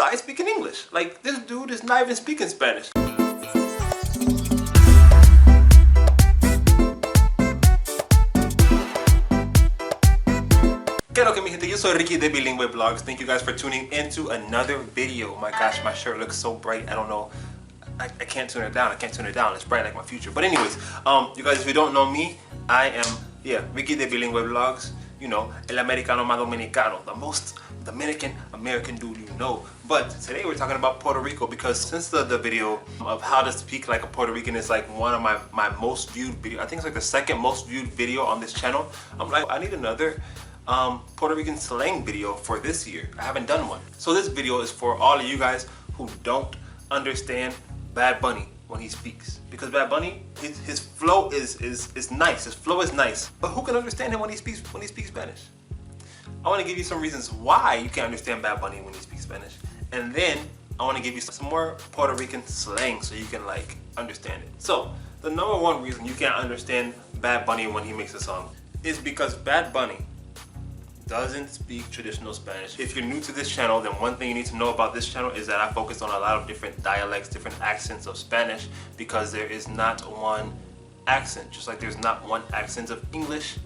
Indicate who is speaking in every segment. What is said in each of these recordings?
Speaker 1: guy is speaking English. Like, this dude is not even speaking Spanish. ¿Qué lo que mi gente? Yo soy Ricky de Bilingue Vlogs. Thank you guys for tuning into another video. My gosh, my shirt looks so bright. I don't know. I can't tune it down. I can't tune it down. It's bright like my future. But anyways, you guys, if you don't know me, I am, Ricky de Bilingue Vlogs. You know, el americano más dominicano, the most Dominican American dude you know. But today we're talking about Puerto Rico because since the video of how to speak like a Puerto Rican is like one of my most viewed video, I think it's like the second most viewed video on this channel. I'm like, I need another Puerto Rican slang video for this year. I haven't done one. So this video is for all of you guys who don't understand Bad Bunny when he speaks, because Bad Bunny, his flow is nice. His flow is nice, but who can understand him when he speaks Spanish? I want to give you some reasons why you can't understand Bad Bunny when he speaks Spanish, and then I want to give you some more Puerto Rican slang so you can like understand it. So the number one reason you can't understand Bad Bunny when he makes a song is because Bad Bunny doesn't speak traditional Spanish. If you're new to this channel, then one thing you need to know about this channel is that I focus on a lot of different dialects, different accents of Spanish, because there is not one accent. Just like there's not one accent of English,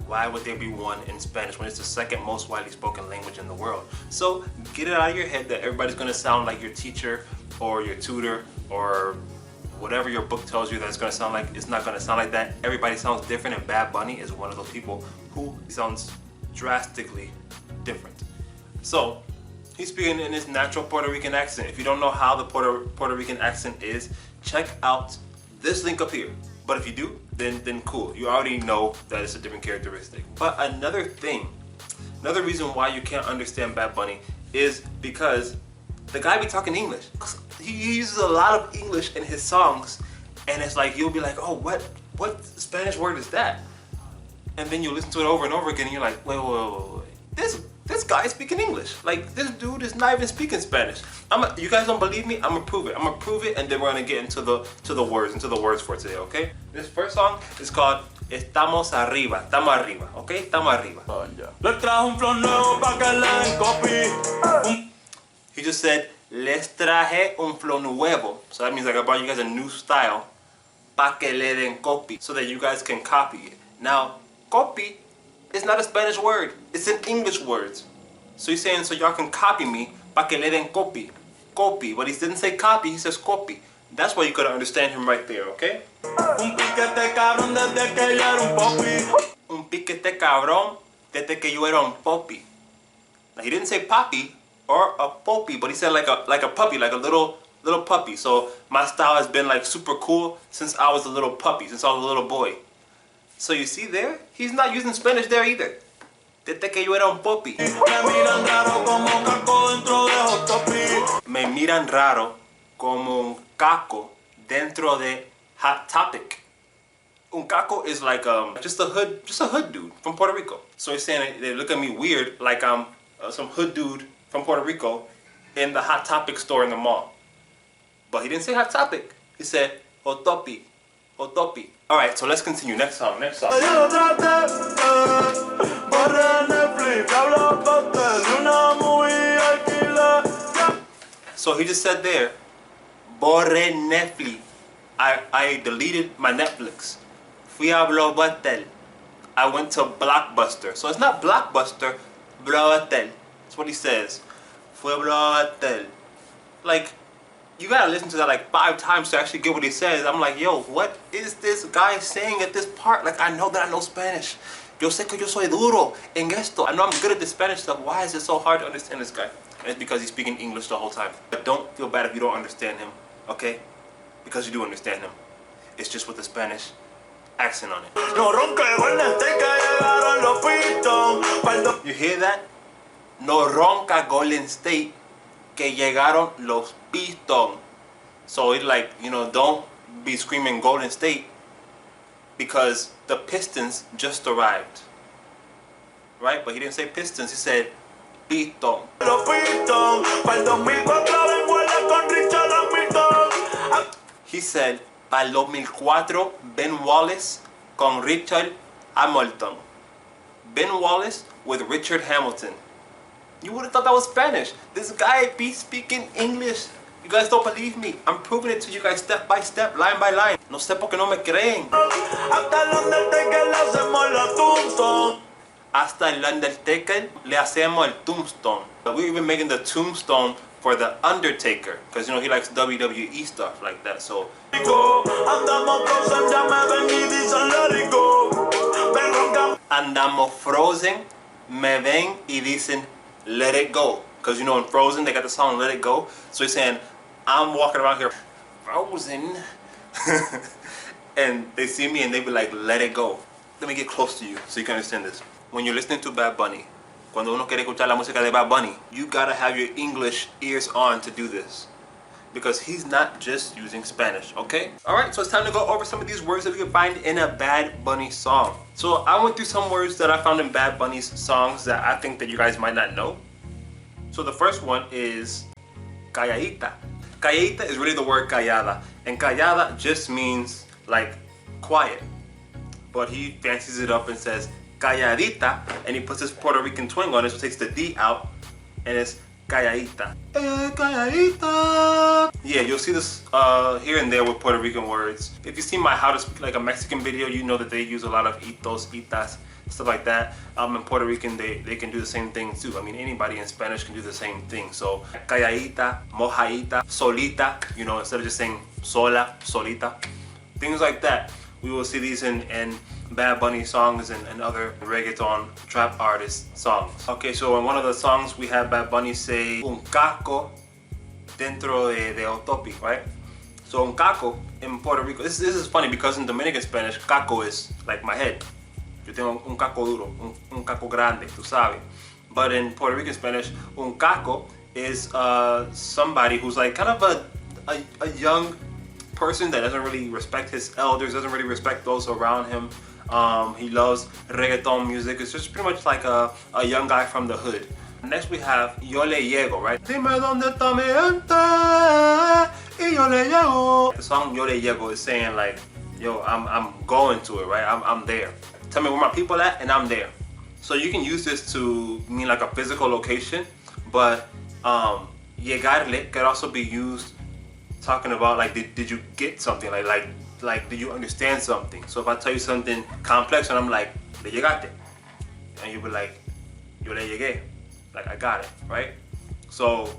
Speaker 1: why would there be one in Spanish when it's the second most widely spoken language in the world? So get it out of your head that everybody's gonna sound like your teacher or your tutor or whatever your book tells you that it's gonna sound like. It's not gonna sound like that. Everybody sounds different, and Bad Bunny is one of those people who sounds drastically different. So he's speaking in his natural Puerto Rican accent. If you don't know how the Puerto Rican accent is, check out this link up here. But if you do, then cool. You already know that it's a different characteristic. But another reason why you can't understand Bad Bunny is because the guy be talking English. He uses a lot of English in his songs, and it's like you'll be like, oh, what Spanish word is that? And then you listen to it over and over again, and you're like, wait. This guy is speaking English. Like, this dude is not even speaking Spanish. You guys don't believe me? I'm gonna prove it. and then we're gonna get into the words for today, okay? This first song is called Estamos arriba, okay? Estamos arriba. He just said, les traje un flow nuevo. So that means like I brought you guys a new style, pa que le den copy, so that you guys can copy it. Now, copy is not a Spanish word. It's an English word. So he's saying so y'all can copy me, pa que le den copy. Copy. But he didn't say copy, he says copy. That's why you could understand him right there, okay? Un piquete cabrón desde que yo era un popi. Un piquete cabrón desde que yo era un popi. Now he didn't say poppy or a poppy, but he said like a puppy, like a little puppy. So my style has been like super cool since I was a little puppy, since I was a little boy. So you see there, he's not using Spanish there either. Desde que yo era un popi. Me miran raro como un caco dentro de Hot Topic. Me miran raro como un caco dentro de Hot Topic. Un caco is like just a hood dude from Puerto Rico. So he's saying they look at me weird, like some hood dude from Puerto Rico in the Hot Topic store in the mall. But he didn't say Hot Topic. He said Hot Topic. Hot Topic. Alright, so let's continue. Next song. So he just said there, borré Netflix. I deleted my Netflix. Fui a Blockbuster. I went to Blockbuster. So it's not Blockbuster, Blockbuster. That's what he says. Fui a Blockbuster. Like, you gotta listen to that like 5 times to actually get what he says. I'm like, yo, what is this guy saying at this part? Like, I know that I know Spanish. Yo sé que yo soy duro en esto. I know I'm good at the Spanish stuff. Why is it so hard to understand this guy? And it's because he's speaking English the whole time. But don't feel bad if you don't understand him, okay? Because you do understand him. It's just with the Spanish accent on it. You hear that? No ronca Golden State que llegaron los Pistons. So it's like, you know, don't be screaming Golden State because the Pistons just arrived. Right? But he didn't say Pistons, he said Piston. He said, para el 2004, Ben Wallace con Richard Hamilton. Ben Wallace with Richard Hamilton. You would have thought that was Spanish. This guy be speaking English. You guys don't believe me. I'm proving it to you guys step by step, line by line. No sé por qué no me creen. Hasta el Undertaker le hacemos el tombstone. We're even making the tombstone for the Undertaker, because you know he likes WWE stuff like that. So andamos frozen, me ven y dicen let it go, because you know in Frozen they got the song Let It Go. So he's saying I'm walking around here frozen and they see me and they be like let it go. Let me get close to you so you can understand this. When you're listening to Bad Bunny, cuando uno quiere escuchar la música de Bad Bunny, you gotta have your English ears on to do this, because he's not just using Spanish, okay? Alright, so it's time to go over some of these words that we can find in a Bad Bunny song. So I went through some words that I found in Bad Bunny's songs that I think that you guys might not know. So the first one is calladita. Calladita is really the word callada, and callada just means like quiet. But he fancies it up and says calladita, and he puts his Puerto Rican twang on it, so takes the D out, and it's calladita. Calladita. Yeah, you'll see this here and there with Puerto Rican words. If you see my How to Speak Like a Mexican video, you know that they use a lot of itos, itas, stuff like that. In Puerto Rican, they can do the same thing too. I mean, anybody in Spanish can do the same thing. So, calladita, mojadita, solita, you know, instead of just saying sola, solita, things like that. We will see these in Bad Bunny songs and other reggaeton trap artist songs. Okay, so in one of the songs we have Bad Bunny say un caco dentro de otopi, right? So un caco in Puerto Rico, this is funny because in Dominican Spanish, caco is like my head. Yo tengo un caco duro, un caco grande, tú sabes. But in Puerto Rican Spanish, un caco is somebody who's like kind of a young person that doesn't really respect his elders, doesn't really respect those around him. He loves reggaeton music. It's just pretty much like a young guy from the hood. Next we have Yo Le Llego, right? Dime dónde está mi gente y yo le llego. The song Yo Le Llego is saying like, yo, I'm going to it, right? I'm there. Tell me where my people at and I'm there. So you can use this to mean like a physical location, but llegarle could also be used talking about like did you get something, like did you understand something? So if I tell you something complex and I'm like le llegaste, and you be like yo le llegué, like I got it, right? So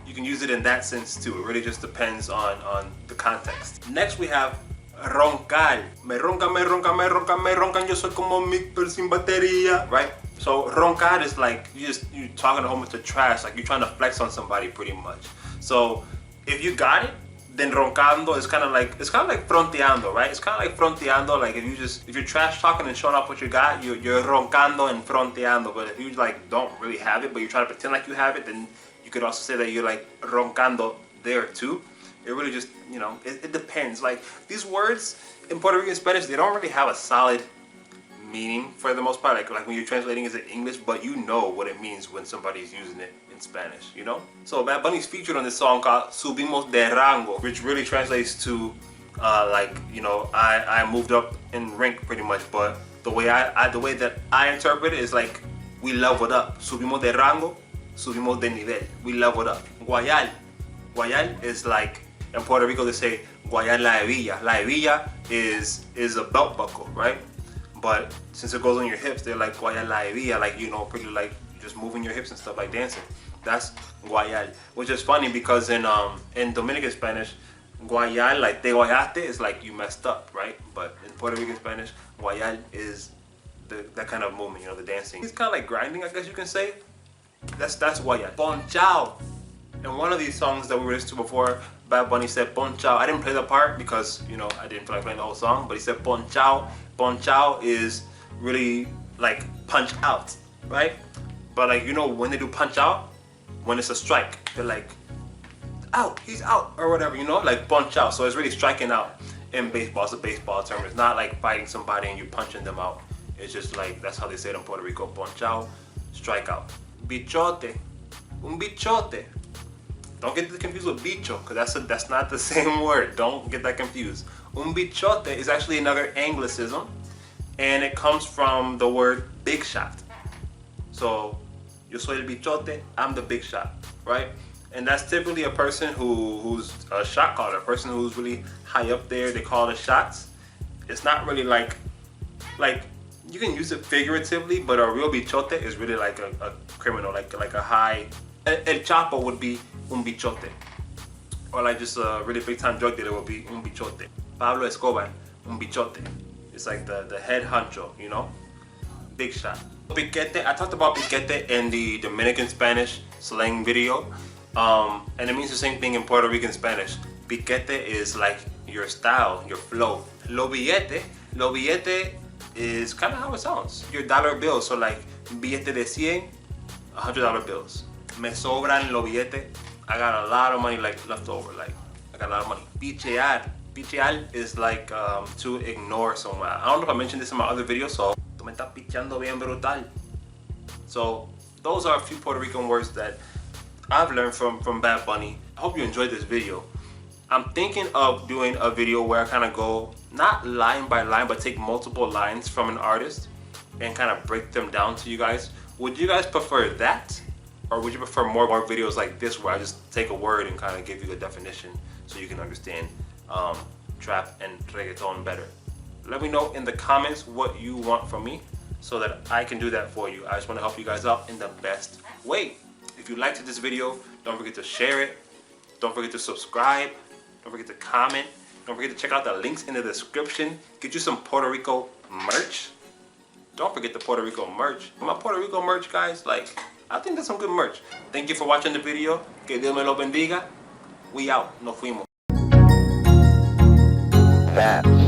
Speaker 1: you can use it in that sense too. It really just depends on the context. Next we have roncar. Me roncan, me roncan, me roncan, me roncan, yo soy como mixer sin batería, right? So roncar is like you're talking a whole bunch of trash, like you're trying to flex on somebody pretty much. So if you got it, then roncando is kind of like fronteando, right? It's kind of like fronteando, like if you're trash talking and showing off what you got, you're roncando and fronteando. But if you like don't really have it, but you try to pretend like you have it, then you could also say that you're like roncando there too. It really just, you know, it depends. Like these words in Puerto Rican Spanish, they don't really have a solid meaning for the most part. Like when you're translating it in English, but you know what it means when somebody's using it in Spanish, you know? So Bad Bunny's featured on this song called Subimos de Rango, which really translates to like, you know, I moved up in rank pretty much, but the way that I interpret it is like we leveled up. Subimos de rango, subimos de nivel. We leveled up. Guayal. Guayal is like, in Puerto Rico they say guayar la hebilla. La hebilla is a belt buckle, right? But since it goes on your hips, they're like guayar la hebilla, like, you know, pretty like just moving your hips and stuff, like dancing. That's guayal, which is funny because in Dominican Spanish, guayal, like te guayaste, is like you messed up, right? But in Puerto Rican Spanish, guayal is that kind of movement, you know, the dancing. It's kind of like grinding, I guess you can say. That's guayal. Ponchao. In one of these songs that we listened to before, Bad Bunny said ponchao. I didn't play the part because, you know, I didn't feel like playing the whole song, but he said ponchao. Ponchao is really like punch out, right? But like, you know, when they do punch out, when it's a strike, they're like, out, he's out, or whatever, you know, like punch out. So it's really striking out in baseball. It's a baseball term. It's not like fighting somebody and you're punching them out. It's just like, that's how they say it in Puerto Rico, punch out, strike out. Bichote, un bichote. Don't get confused with bicho, because that's not the same word. Don't get that confused. Un bichote is actually another Anglicism, and it comes from the word big shot. So Yo soy el bichote, I'm the big shot, right? And that's typically a person who's a shot caller, a person who's really high up there. They call the shots. It's not really like you can use it figuratively, but a real bichote is really like a criminal, like a high. El Chapo would be un bichote, or like just a really big time drug dealer would be un bichote. Pablo Escobar, un bichote. It's like the head honcho, you know, big shot. Piquete, I talked about piquete in the Dominican Spanish slang video, and it means the same thing in Puerto Rican Spanish. Piquete is like your style, your flow. Lo billete is kind of how it sounds. Your dollar bills, so like billete de 100, $100 bills. Me sobran lo billete. I got a lot of money like left over, like I got a lot of money. Pichear. Pichear is like to ignore someone. I don't know if I mentioned this in my other video, so tú me estás picheando bien brutal. So those are a few Puerto Rican words that I've learned from Bad Bunny. I hope you enjoyed this video. I'm thinking of doing a video where I kind of go, not line by line, but take multiple lines from an artist and kind of break them down to you guys. Would you guys prefer that? Or would you prefer more videos like this where I just take a word and kind of give you the definition so you can understand trap and reggaeton better? Let me know in the comments what you want from me so that I can do that for you. I just want to help you guys out in the best way. If you liked this video, don't forget to share it. Don't forget to subscribe. Don't forget to comment. Don't forget to check out the links in the description. Get you some Puerto Rico merch. Don't forget the Puerto Rico merch. My Puerto Rico merch, guys, like, I think that's some good merch. Thank you for watching the video. Que Dios me lo bendiga. We out. Nos fuimos.
Speaker 2: That.